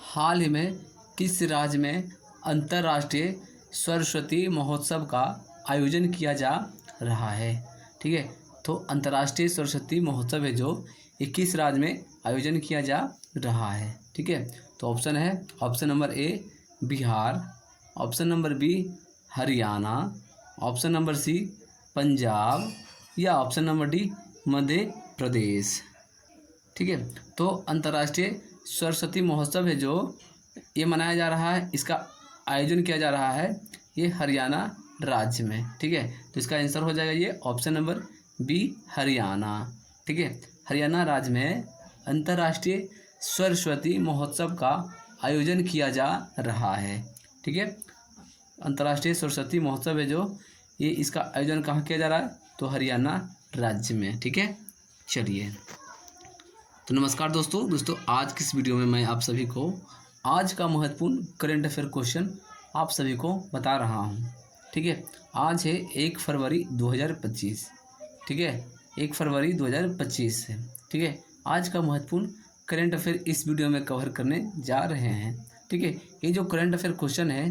हाल ही में किस राज्य में अंतर्राष्ट्रीय सरस्वती महोत्सव का आयोजन किया जा रहा है? ठीक है, तो अंतर्राष्ट्रीय सरस्वती महोत्सव है जो ये किस राज्य में आयोजन किया जा रहा है? ठीक है, तो ऑप्शन है option number A Bihar, option number B Haryana, option number C Punjab या option number D Madhya Pradesh. ठीक है, तो अंतर्राष्ट्रीय सरस्वती महोत्सव है जो ये मनाया जा रहा है, इसका आयोजन किया जा रहा है ये हरियाणा राज्य में। ठीक है, तो इसका आंसर हो जाएगा ये ऑप्शन नंबर बी हरियाणा। ठीक है, हरियाणा राज्य में अंतर्राष्ट्रीय सरस्वती महोत्सव का आयोजन किया जा रहा है। ठीक है, अंतर्राष्ट्रीय सरस्वती महोत्सव है जो ये इसका आयोजन कहाँ किया जा रहा है? तो हरियाणा राज्य में। ठीक है, चलिए तो नमस्कार दोस्तों आज की इस वीडियो में मैं आप सभी को आज का महत्वपूर्ण करंट अफेयर क्वेश्चन आप सभी को बता रहा हूँ। ठीक है, आज है 1 फरवरी 2025। ठीक है, 1 फरवरी 2025 है। ठीक है, आज का महत्वपूर्ण करंट अफेयर इस वीडियो में कवर करने जा रहे हैं। ठीक है, ये जो करंट अफेयर क्वेश्चन है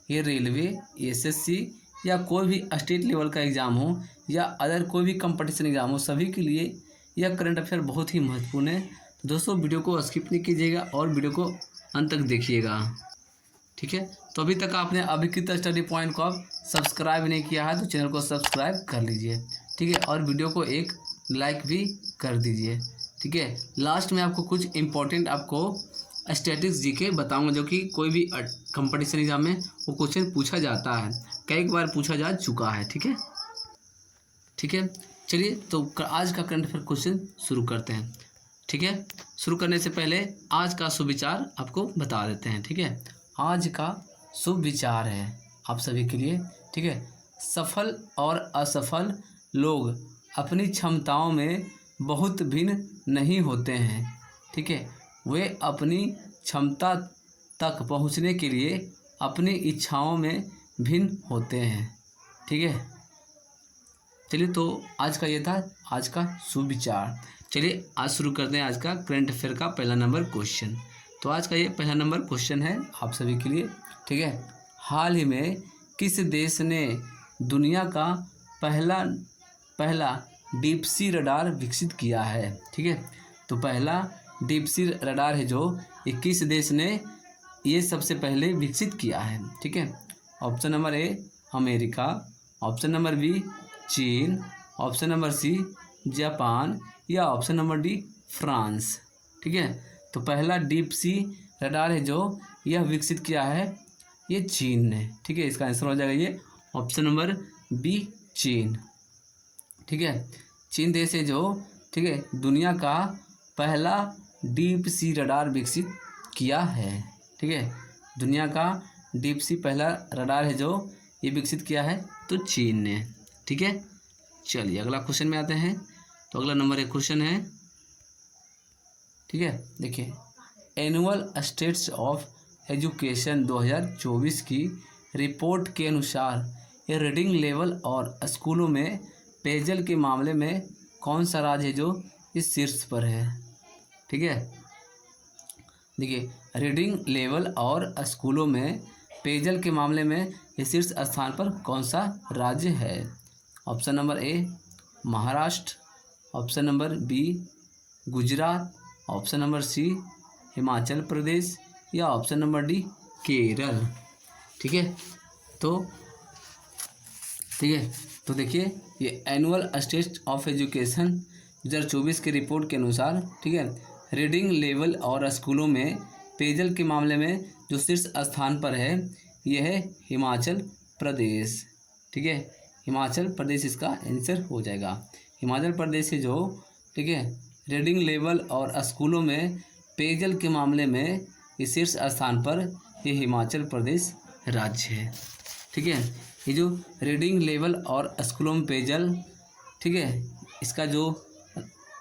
ये रेलवे, एसएससी या कोई भी स्टेट लेवल का एग्ज़ाम हो या अदर कोई भी कंपटीशन एग्ज़ाम हो, सभी के लिए यह करंट अफेयर बहुत ही महत्वपूर्ण है। तो दोस्तों वीडियो को स्किप नहीं कीजिएगा और वीडियो को अंत तक देखिएगा। ठीक है, तो अभी तक आपने अभिकृत स्टडी पॉइंट को आप सब्सक्राइब नहीं किया है तो चैनल को सब्सक्राइब कर लीजिए। ठीक है, और वीडियो को एक लाइक भी कर दीजिए। ठीक है, लास्ट में आपको कुछ इंपॉर्टेंट आपको स्टैटिस्टिक्स जीके बताऊंगा जो कि कोई भी कंपटीशन एग्जाम में वो क्वेश्चन पूछा जाता है, कई बार पूछा जा चुका है। ठीक है, ठीक है, चलिए तो आज का करंट अफेयर क्वेश्चन शुरू करते हैं। ठीक है, शुरू करने से पहले आज का सुविचार आपको बता देते हैं। ठीक है, आज का शुभ विचार है आप सभी के लिए। ठीक है, सफल और असफल लोग अपनी क्षमताओं में बहुत भिन्न नहीं होते हैं। ठीक है, वे अपनी क्षमता तक पहुंचने के लिए अपनी इच्छाओं में भिन्न होते हैं। ठीक है, चलिए तो आज का ये था आज का शुभ विचार। चलिए आज शुरू करते हैं आज का करंट अफेयर का पहला नंबर क्वेश्चन। तो आज का ये पहला नंबर क्वेश्चन है आप सभी के लिए। ठीक है, हाल ही में किस देश ने दुनिया का पहला डीप सी रडार विकसित किया है? ठीक है, तो पहला डीप सी रडार है जो 21 देश ने ये सबसे पहले विकसित किया है। ठीक है, option number A America, option number B चीन, ऑप्शन नंबर सी जापान या ऑप्शन नंबर डी फ्रांस। ठीक है, तो पहला डीप सी रडार है जो यह विकसित किया है ये चीन ने। ठीक है, इसका आंसर हो जाएगा ये ऑप्शन नंबर बी चीन। ठीक है, चीन देश है जो ठीक है दुनिया का पहला डीप सी रडार विकसित किया है। ठीक है, दुनिया का डीप सी पहला रडार है जो ये विकसित किया है तो चीन ने। ठीक है, चलिए अगला क्वेश्चन में आते हैं। तो अगला नंबर एक क्वेश्चन है। ठीक है, देखिए एनुअल स्टेट्स ऑफ एजुकेशन 2024 की रिपोर्ट के अनुसार ये रीडिंग लेवल और स्कूलों में पेयजल के मामले में कौन सा राज्य है जो इस शीर्ष पर है? ठीक है, देखिए रीडिंग लेवल और स्कूलों में पेयजल के मामले में ये शीर्ष स्थान पर कौन सा राज्य है? Option number A Maharashtra, option number B Gujarat, option number C Himachal Pradesh या ऑप्शन नंबर डी केरल। ठीक है, तो देखिए ये एनुअल स्टेट ऑफ एजुकेशन 2024 की रिपोर्ट के अनुसार ठीक है रीडिंग लेवल और स्कूलों में पेयजल के मामले में जो शीर्ष स्थान पर है यह है हिमाचल प्रदेश। ठीक है, हिमाचल प्रदेश इसका आंसर हो जाएगा। हिमाचल प्रदेश है जो ठीक है रीडिंग लेवल और स्कूलों में पेयजल के मामले में इस शीर्ष स्थान पर ये हिमाचल प्रदेश राज्य है। ठीक है, ये जो रीडिंग लेवल और स्कूलों में पेयजल ठीक है इसका जो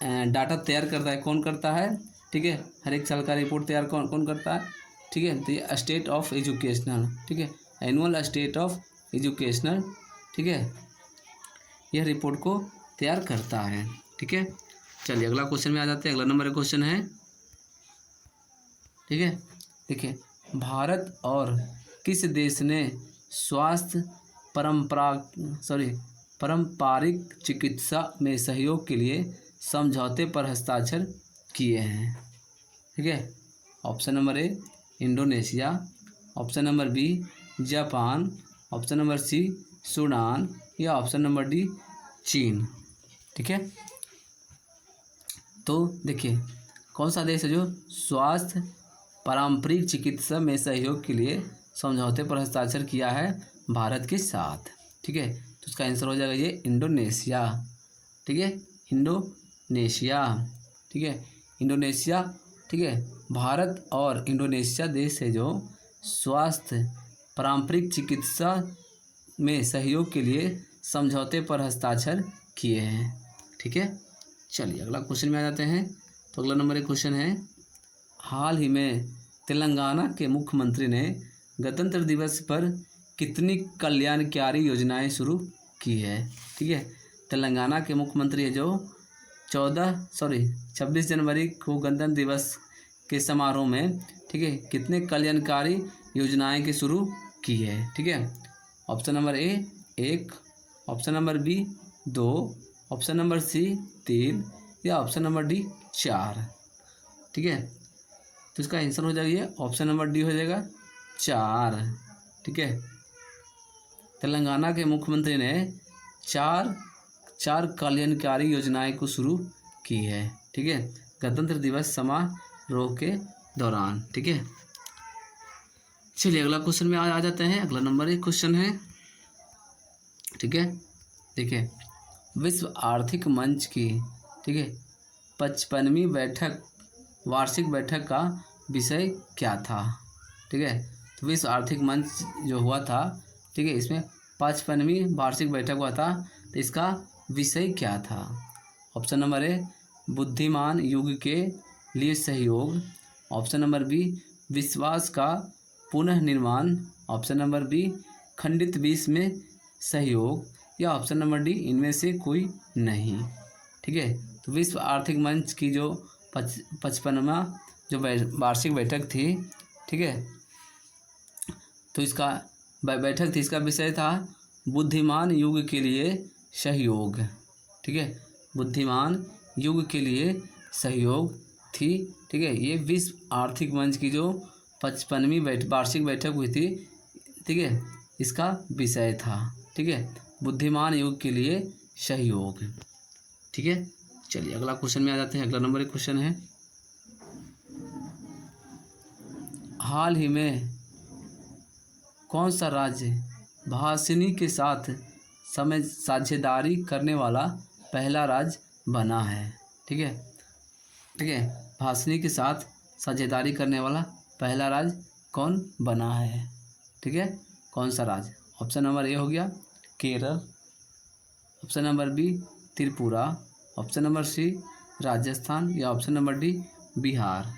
डाटा तैयार करता है कौन करता है? ठीक है, हर एक साल का रिपोर्ट तैयार कौन करता है? ठीक है, तो ये स्टेट ऑफ एजुकेशनल ठीक है एनुअल स्टेट ऑफ एजुकेशनल ठीक है यह रिपोर्ट को तैयार करता है। ठीक है, चलिए अगला क्वेश्चन में आ जाते हैं। अगला नंबर क्वेश्चन है। ठीक है, देखिए, भारत और किस देश ने स्वास्थ्य पारंपरिक चिकित्सा में सहयोग के लिए समझौते पर हस्ताक्षर किए हैं? ठीक है, option number A Indonesia, option number B Japan, option number C Sudan या ऑप्शन नंबर डी चीन। ठीक है, तो देखिए कौन सा देश है जो स्वास्थ्य पारंपरिक चिकित्सा में सहयोग के लिए समझौते पर हस्ताक्षर किया है भारत के साथ? ठीक है, तो इसका आंसर हो जाएगा ये इंडोनेशिया। ठीक है, इंडोनेशिया। ठीक है, इंडोनेशिया। ठीक है, भारत और इंडोनेशिया देश है जो स्वास्थ्य पारंपरिक चिकित्सा में सहयोग के लिए समझौते पर हस्ताक्षर किए हैं। ठीक है, चलिए अगला क्वेश्चन में आ जाते हैं। तो अगला नंबर एक क्वेश्चन है, हाल ही में तेलंगाना के मुख्यमंत्री ने गणतंत्र दिवस पर कितनी कल्याणकारी योजनाएं शुरू की है? ठीक है, तेलंगाना के मुख्यमंत्री है जो 26 जनवरी को गणतंत्र दिवस के समारोह में, ठीक है, कितने कल्याणकारी योजनाएं के शुरू की है? ठीक है, option number A 1, option number B 2, option number C 3 या ऑप्शन नंबर डी 4। ठीक है, तो इसका आंसर हो जाएगा ये ऑप्शन नंबर डी हो जाएगा 4। ठीक है, तेलंगाना के मुख्यमंत्री ने चार कल्याणकारी योजनाएं को शुरू की है। ठीक है, गणतंत्र दिवस समारोह के दौरान। ठीक है, चलिए अगला क्वेश्चन में आ जाते हैं। अगला नंबर एक क्वेश्चन है। ठीक है, देखिए विश्व आर्थिक मंच की, ठीक है, 55वीं वार्षिक बैठक का विषय क्या था? ठीक है, तो विश्व आर्थिक मंच जो हुआ था, ठीक है, इसमें 55वीं वार्षिक बैठक हुआ था, तो इसका विषय क्या था? ऑप्शन नंबर ए बुद्धिमान युग के लिए सहयोग, ऑप्शन नंबर बी विश्वास का पुनः निर्माण, ऑप्शन नंबर बी खंडित विश्व में सहयोग या ऑप्शन नंबर डी इनमें से कोई नहीं। ठीक है, तो विश्व आर्थिक मंच की जो 55वां जो वार्षिक बैठक थी, ठीक है, तो इसका बैठक थी, इसका विषय था बुद्धिमान युग के लिए सहयोग। ठीक है, बुद्धिमान युग के लिए सहयोग थी। ठीक है, ये विश्व आर्थिक मंच की जो 55वीं वार्षिक बैठक हुई थी, ठीक है, इसका विषय था। ठीक है, बुद्धिमान युग के लिए सहयोग। ठीक है, चलिए अगला क्वेश्चन में आ जाते हैं। अगला नंबर एक क्वेश्चन है, हाल ही में कौन सा राज्य भाषिनी के साथ साझेदारी करने वाला पहला राज्य बना है? ठीक है, ठीक है, भाषिनी के साथ साझेदारी करने वाला पहला राज्य कौन बना है? ठीक है, कौन सा राज्य? ऑप्शन नंबर ए हो गया Kerala, option number B Tripura, option number C Rajasthan या ऑप्शन नंबर डी बिहार।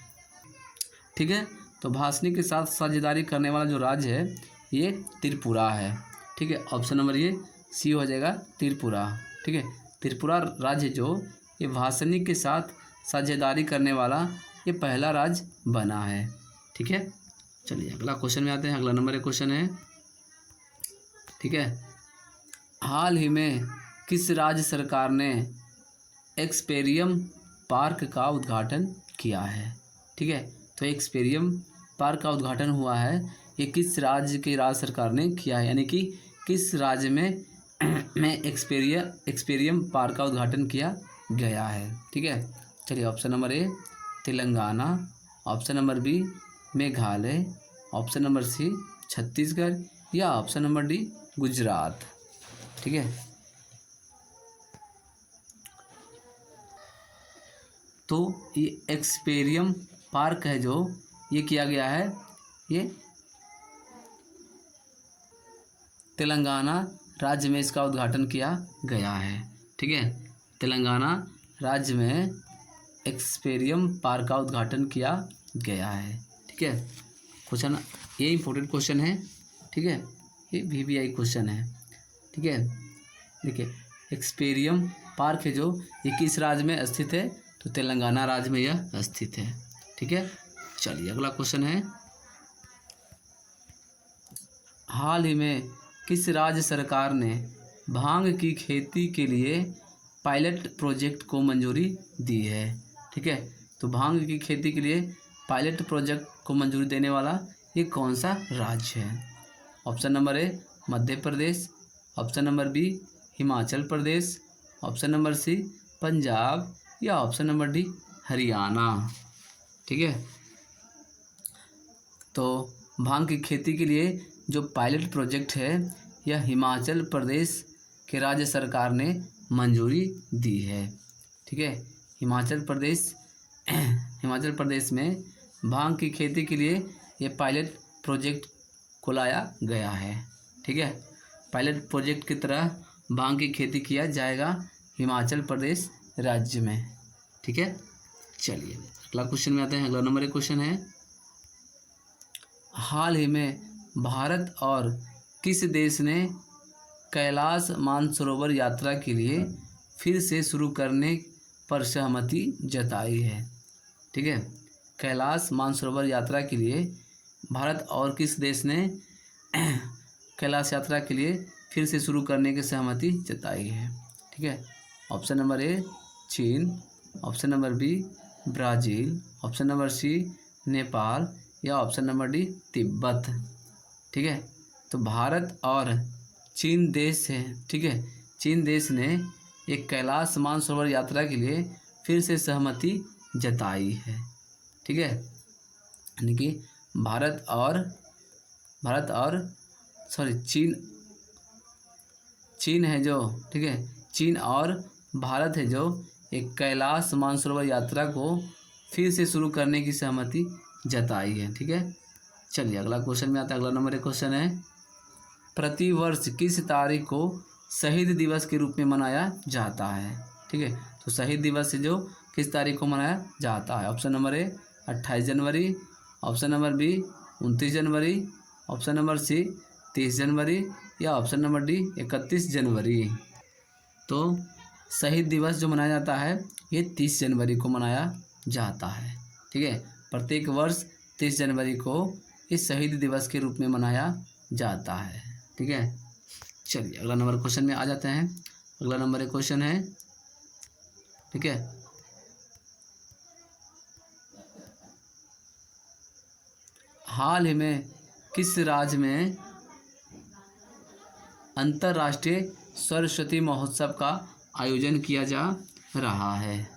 ठीक है, तो भाषिनी के साथ साझेदारी करने वाला जो राज्य है ये त्रिपुरा है। ठीक है, ऑप्शन नंबर ये सी हो जाएगा त्रिपुरा। ठीक है, त्रिपुरा राज्य जो ये भाषिनी के साथ साझेदारी करने वाला ये पहला राज्य बना है। ठीक है, चलिए अगला क्वेश्चन में आते हैं। अगला नंबर एक क्वेश्चन है। ठीक है, हाल ही में किस राज्य सरकार ने एक्सपेरियम पार्क का उद्घाटन किया है? ठीक है, तो एक्सपेरियम पार्क का उद्घाटन हुआ है, ये किस राज्य के राज्य सरकार ने किया है, यानी कि किस राज्य में एक्सपेरियम पार्क का उद्घाटन किया गया है? ठीक है, चलिए option number A Telangana, option number B Meghalaya, option number C Chhattisgarh या ऑप्शन नंबर डी गुजरात। ठीक है, तो ये एक्सपेरियम पार्क है जो ये किया गया है, ये तेलंगाना राज्य में इसका उद्घाटन किया गया है। ठीक है, तेलंगाना राज्य में एक्सपेरियम पार्क का उद्घाटन किया गया है। ठीक है, क्वेश्चन ये इंपॉर्टेंट क्वेश्चन है। ठीक है, ये VVI क्वेश्चन है। ठीक है, देखिए एक्सपेरियम पार्क है जो ये किस राज्य में स्थित है? तो तेलंगाना राज्य में यह स्थित है। ठीक है, चलिए अगला क्वेश्चन है। हाल ही में किस राज्य सरकार ने भांग की खेती के लिए पायलट प्रोजेक्ट को मंजूरी दी है? ठीक है, तो भांग की खेती के लिए पायलट प्रोजेक्ट को मंजूरी देने वाला ये कौन सा राज्य है? Option number A Madhya Pradesh, option number B Himachal Pradesh, option number C Punjab या ऑप्शन नंबर डी हरियाणा। ठीक है, तो भांग की खेती के लिए जो पायलट प्रोजेक्ट है यह हिमाचल प्रदेश के राज्य सरकार ने मंजूरी दी है। ठीक है, हिमाचल प्रदेश में भांग की खेती के लिए ये पायलट प्रोजेक्ट को लाया गया है। ठीक है, पायलट प्रोजेक्ट की तरह भांग की खेती किया जाएगा हिमाचल प्रदेश राज्य में। ठीक है, चलिए अगला क्वेश्चन में आते हैं। अगला नंबर एक क्वेश्चन है, हाल ही में भारत और किस देश ने कैलाश मानसरोवर यात्रा के लिए फिर से शुरू करने पर सहमति जताई है? ठीक है, कैलाश मानसरोवर यात्रा के लिए भारत और किस देश ने कैलाश यात्रा के लिए फिर से शुरू करने की सहमति जताई है? ठीक है, ऑप्शन नंबर ए चीन, option number B Brazil, option number C Nepal या ऑप्शन नंबर डी तिब्बत। ठीक है, तो भारत और चीन देश है। ठीक है, चीन देश ने एक कैलाश मानसरोवर यात्रा के लिए फिर से सहमति जताई है। ठीक है, यानी कि भारत और चीन है जो, ठीक है, चीन और भारत है जो एक कैलाश मानसरोवर यात्रा को फिर से शुरू करने की सहमति जताई है। ठीक है, चलिए अगला क्वेश्चन में आता है। अगला नंबर एक क्वेश्चन है, प्रतिवर्ष किस तारीख को शहीद दिवस के रूप में मनाया जाता है? ठीक है, तो शहीद दिवस जो किस तारीख को मनाया जाता है? ऑप्शन नंबर ए 28 जनवरी, ऑप्शन नंबर बी 29 जनवरी, ऑप्शन नंबर सी 30 जनवरी या ऑप्शन नंबर डी 31 जनवरी। तो शहीद दिवस जो मनाया जाता है ये 30 जनवरी को मनाया जाता है। ठीक है, प्रत्येक वर्ष 30 जनवरी को इस शहीद दिवस के रूप में मनाया जाता है। ठीक है, चलिए अगला नंबर क्वेश्चन में आ जाते हैं। अगला नंबर एक क्वेश्चन है, ठीक है, हाल ही में किस राज्य में अंतर्राष्ट्रीय सरस्वती महोत्सव का आयोजन किया जा रहा है?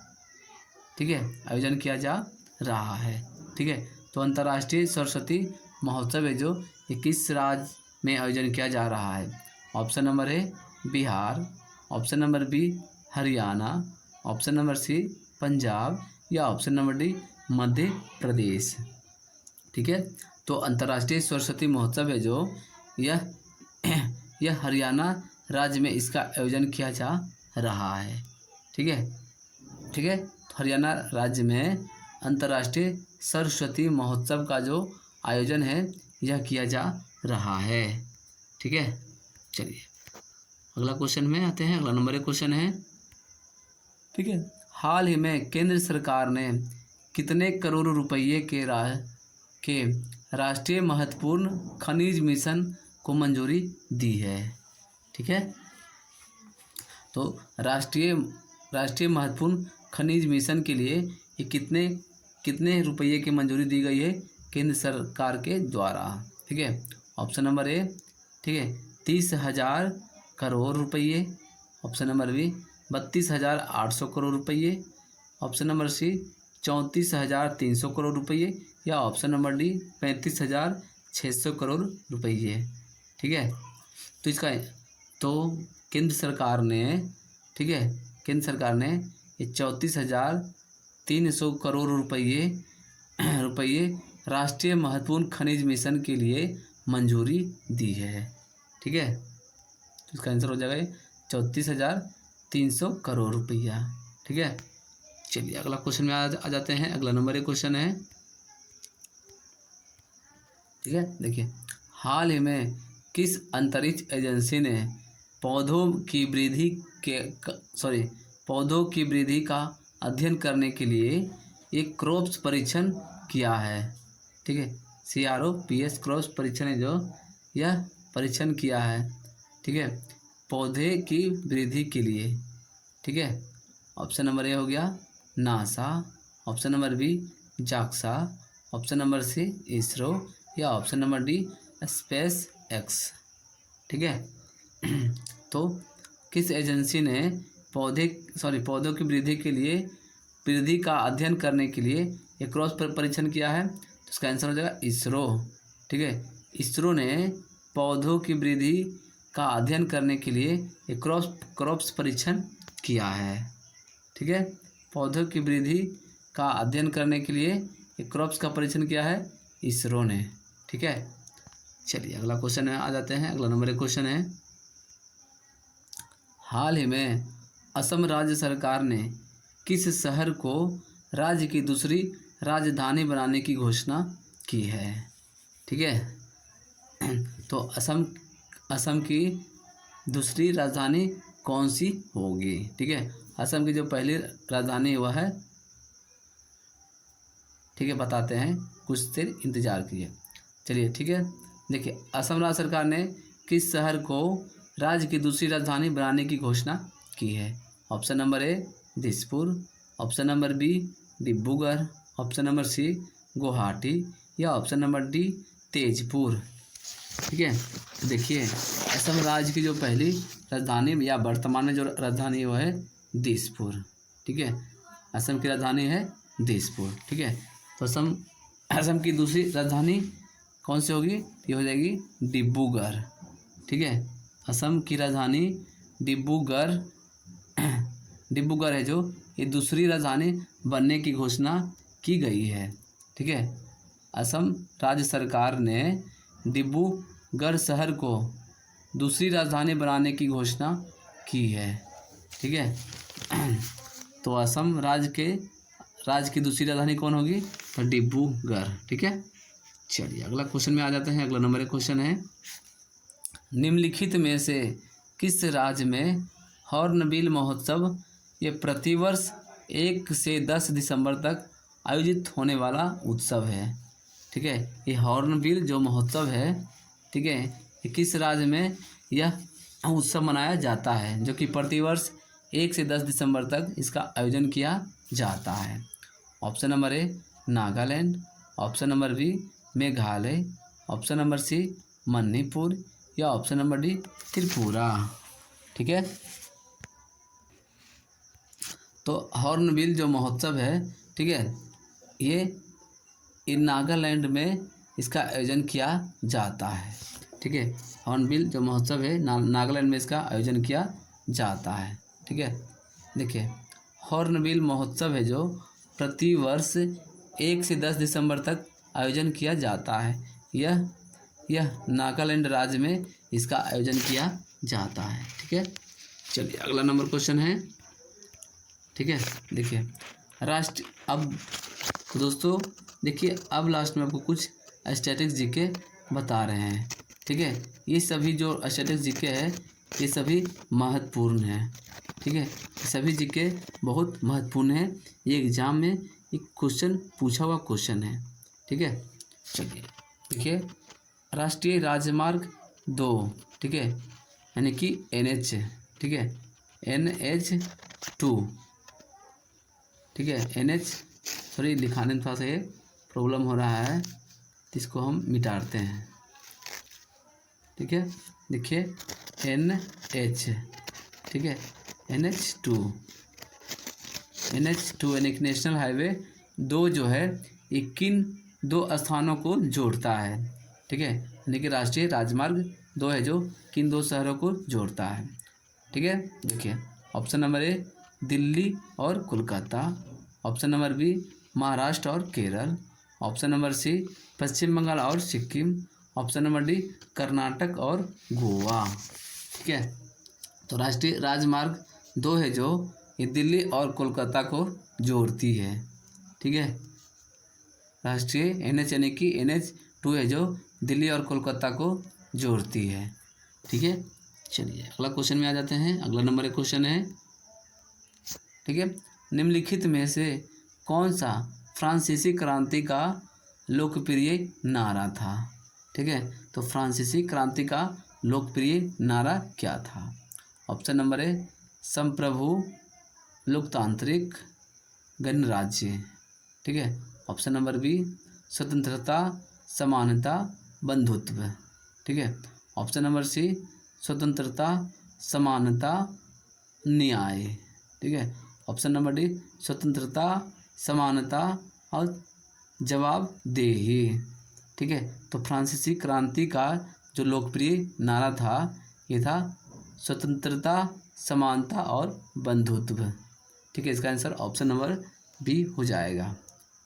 ठीक है, आयोजन किया जा रहा है। ठीक है, तो अंतर्राष्ट्रीय सरस्वती महोत्सव है जो ये किस राज्य में आयोजन किया जा रहा है? Option number A Bihar, option number B Haryana, option number C Punjab या option number D Madhya Pradesh. ठीक है, तो अंतर्राष्ट्रीय सरस्वती महोत्सव है जो यह हरियाणा राज्य में इसका आयोजन किया जा रहा है। ठीक है, ठीक है, तो हरियाणा राज्य में अंतर्राष्ट्रीय सरस्वती महोत्सव का जो आयोजन है यह किया जा रहा है। ठीक है, चलिए अगला क्वेश्चन में आते हैं। अगला नंबर एक क्वेश्चन है, ठीक है, हाल ही में केंद्र सरकार ने कितने करोड़ रुपये के राष्ट्रीय महत्वपूर्ण खनिज मिशन को मंजूरी दी है? ठीक है, तो राष्ट्रीय महत्वपूर्ण खनिज मिशन के लिए ये कितने रुपये की मंजूरी दी गई है केंद्र सरकार के द्वारा? ठीक है, ऑप्शन नंबर ए, ठीक है, 30,000 करोड़ रुपये, ऑप्शन नंबर बी 32,800 करोड़ रुपये, ऑप्शन नंबर सी 34,300 करोड़ रुपये या ऑप्शन नंबर डी 35,600 करोड़ रुपये। ठीक है, तो केंद्र सरकार ने, ठीक है, केंद्र सरकार ने ये 34,300 करोड़ रुपये राष्ट्रीय महत्वपूर्ण खनिज मिशन के लिए मंजूरी दी है। ठीक है, तो इसका आंसर हो जाएगा 34,300 करोड़ रुपया। ठीक है, चलिए अगला क्वेश्चन में आ जाते हैं। अगला नंबर एक क्वेश्चन है, ठीक है, देखिए, हाल ही में किस अंतरिक्ष एजेंसी ने पौधों की वृद्धि का अध्ययन करने के लिए एक क्रॉस परीक्षण किया है? ठीक है, CROPS क्रॉस परीक्षण है जो यह परीक्षण किया है, ठीक है, पौधे की वृद्धि के लिए, ठीक है। ऑप्शन नंबर ए हो गया NASA, option number B JAXA, option number C ISRO, या option number D SpaceX, ठीक है। तो किस एजेंसी ने पौधों की वृद्धि के लिए, वृद्धि का अध्ययन करने के लिए एक क्रॉस परीक्षण किया है? तो इसका आंसर हो जाएगा इसरो, ठीक है। इसरो ने पौधों की वृद्धि का अध्ययन करने के लिए एक क्रॉस परीक्षण किया है, ठीक है। पौधों की वृद्धि का अध्ययन करने के लिए एक क्रॉप्स का परीक्षण किया है इसरो ने, ठीक है। चलिए अगला क्वेश्चन आ जाते हैं। अगला नंबर 1 क्वेश्चन है, हाल ही में असम राज्य सरकार ने किस शहर को राज्य की दूसरी राजधानी बनाने की घोषणा की है, ठीक है। तो असम की दूसरी राजधानी कौन सी होगी, ठीक है। असम की जो पहली राजधानी वह है, ठीक है, बताते हैं, कुछ देर इंतजार कीजिए। चलिए ठीक है, देखिए असम राज्य सरकार ने किस शहर को राज्य की दूसरी राजधानी बनाने की घोषणा की है? Option number A Dispur, option number B Dibrugarh, option number C Guwahati, या ऑप्शन नंबर डी तेजपुर, ठीक है। तो देखिए असम राज्य की जो पहली राजधानी या वर्तमान में जो राजधानी है वो है दिसपुर, ठीक है। असम की राजधानी है दिसपुर, ठीक है। तो असम की दूसरी राजधानी कौन सी होगी? ये हो जाएगी डिब्रूगढ़, ठीक है। असम की राजधानी डिब्रूगढ़ है जो ये दूसरी राजधानी बनने की घोषणा की गई है, ठीक है। असम राज्य सरकार ने डिब्रूगढ़ शहर को दूसरी राजधानी बनाने की घोषणा की है, ठीक है। तो असम राज्य की दूसरी राजधानी कौन होगी? तो डिब्रूगढ़, ठीक है। चलिए अगला क्वेश्चन में आ जाते हैं। अगला नंबर 1 क्वेश्चन है, निम्नलिखित में से किस राज्य में हॉर्नबिल महोत्सव ये प्रतिवर्ष 1 से 10 दिसंबर तक आयोजित होने वाला उत्सव है, ठीक है। ये हॉर्नबिल जो महोत्सव है, ठीक है, ये किस राज्य में यह उत्सव मनाया जाता है, जो कि प्रतिवर्ष 1 से 10 दिसंबर तक इसका आयोजन किया जाता है? Option number A Nagaland, option number B Meghalaya, option number C Manipur, या ऑप्शन नंबर डी त्रिपुरा, ठीक है। तो हॉर्नबिल जो महोत्सव है, ठीक है, ये नागालैंड में इसका आयोजन किया जाता है, ठीक है। हॉर्नबिल जो महोत्सव है नागालैंड में इसका आयोजन किया जाता है, ठीक है। देखिए हॉर्नबिल महोत्सव है जो प्रतिवर्ष 1 से 10 दिसंबर तक आयोजन किया जाता है। यह नागालैंड राज्य में इसका आयोजन किया जाता है, ठीक है। चलिए अगला नंबर क्वेश्चन है, ठीक है। देखिए अब दोस्तों देखिए अब लास्ट में आपको कुछ स्टैटिक्स जीके बता रहे हैं, ठीक है। ये सभी जो स्टैटिक्स जीके है ये सभी महत्वपूर्ण है, ठीक है। सभी जीके बहुत महत्वपूर्ण है, ये एग्जाम में एक क्वेश्चन पूछा हुआ क्वेश्चन है, ठीक है। चलिए देखिए राष्ट्रीय राजमार्ग 2, ठीक है, यानी कि NH, ठीक है, NH2, ठीक है, NH, सॉरी लिखाने में थोड़ा सा ये प्रॉब्लम हो रहा है, तो इसको हम मिटाते हैं, ठीक है। देखिए NH, ठीक है, NH2 यानी कि नेशनल हाईवे 2 जो है ये किन 2 स्थानों को जोड़ता है, ठीक है, यानी कि राष्ट्रीय राजमार्ग 2 है जो किन 2 शहरों को जोड़ता है, ठीक है। देखिए ऑप्शन नंबर ए दिल्ली और Kolkata, option number B Maharashtra और Kerala, option number C Paschim Bangal और Sikkim, option number D Karnataka और गोवा, ठीक है। तो राष्ट्रीय राजमार्ग 2 है जो ये दिल्ली और कोलकाता को जोड़ती है, ठीक है। राष्ट्रीय NH यानी कि NH2 है जो दिल्ली और कोलकाता को जोड़ती है, ठीक है। चलिए अगला क्वेश्चन में आ जाते हैं। अगला नंबर 1 क्वेश्चन है, ठीक है, निम्नलिखित में से कौन सा फ्रांसीसी क्रांति का लोकप्रिय नारा था, ठीक है। तो फ्रांसीसी क्रांति का लोकप्रिय नारा क्या था? ऑप्शन नंबर ए संप्रभु लोकतांत्रिक गणराज्य, ठीक है। ऑप्शन नंबर बी स्वतंत्रता समानता बंधुत्व, ठीक है। ऑप्शन नंबर सी स्वतंत्रता समानता न्याय, ठीक है। ऑप्शन नंबर डी स्वतंत्रता समानता और जवाबदेही, ठीक है। तो फ्रांसीसी क्रांति का जो लोकप्रिय नारा था ये था स्वतंत्रता समानता और बंधुत्व, ठीक है। इसका आंसर ऑप्शन नंबर बी हो जाएगा,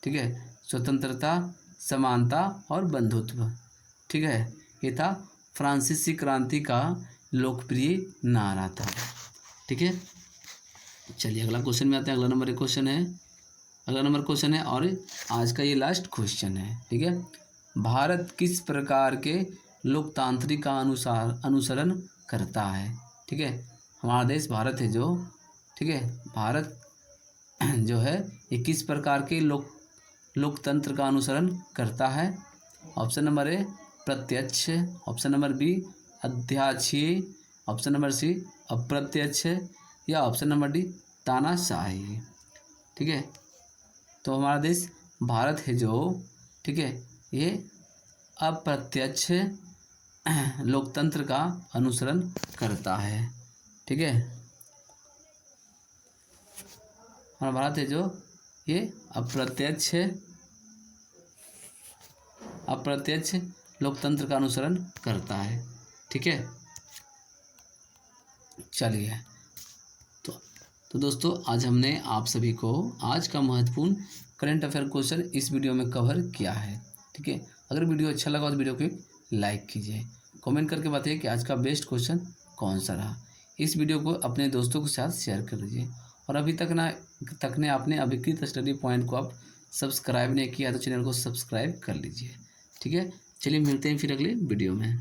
ठीक है। स्वतंत्रता समानता और बंधुत्व, ठीक है। ये था फ्रांसीसी क्रांति का लोकप्रिय नारा था, ठीक है। चलिए अगला क्वेश्चन में आते हैं। अगला नंबर क्वेश्चन है और आज का ये लास्ट क्वेश्चन है, ठीक है। भारत किस प्रकार के लोकतांत्रिक का अनुसरण करता है? ठीक है, हमारा देश भारत है जो, ठीक है, भारत जो है ये किस प्रकार के लोकतंत्र का अनुसरण करता है? ऑप्शन नंबर ए प्रत्यक्ष, ऑप्शन नंबर बी अध्याक्षीय, ऑप्शन नंबर सी अप्रत्यक्ष या ऑप्शन नंबर डी तानाशाही, ठीक है। तो हमारा देश भारत है जो, ठीक है, ये अप्रत्यक्ष लोकतंत्र का अनुसरण करता है, ठीक है। हमारा भारत है जो ये अप्रत्यक्ष लोकतंत्र का अनुसरण करता है, ठीक है। चलिए तो दोस्तों आज हमने आप सभी को आज का महत्वपूर्ण करंट अफेयर क्वेश्चन इस वीडियो में कवर किया है, ठीक है। अगर वीडियो अच्छा लगा तो वीडियो को लाइक कीजिए, कमेंट करके बताइए कि आज का बेस्ट क्वेश्चन कौन सा रहा। इस वीडियो को अपने दोस्तों के साथ शेयर कर दीजिए और अभी तक ने आपने अभिकृत स्टडी पॉइंट को आप सब्सक्राइब नहीं किया तो चैनल को सब्सक्राइब कर लीजिए, ठीक है। चलिए मिलते हैं फिर अगले वीडियो में।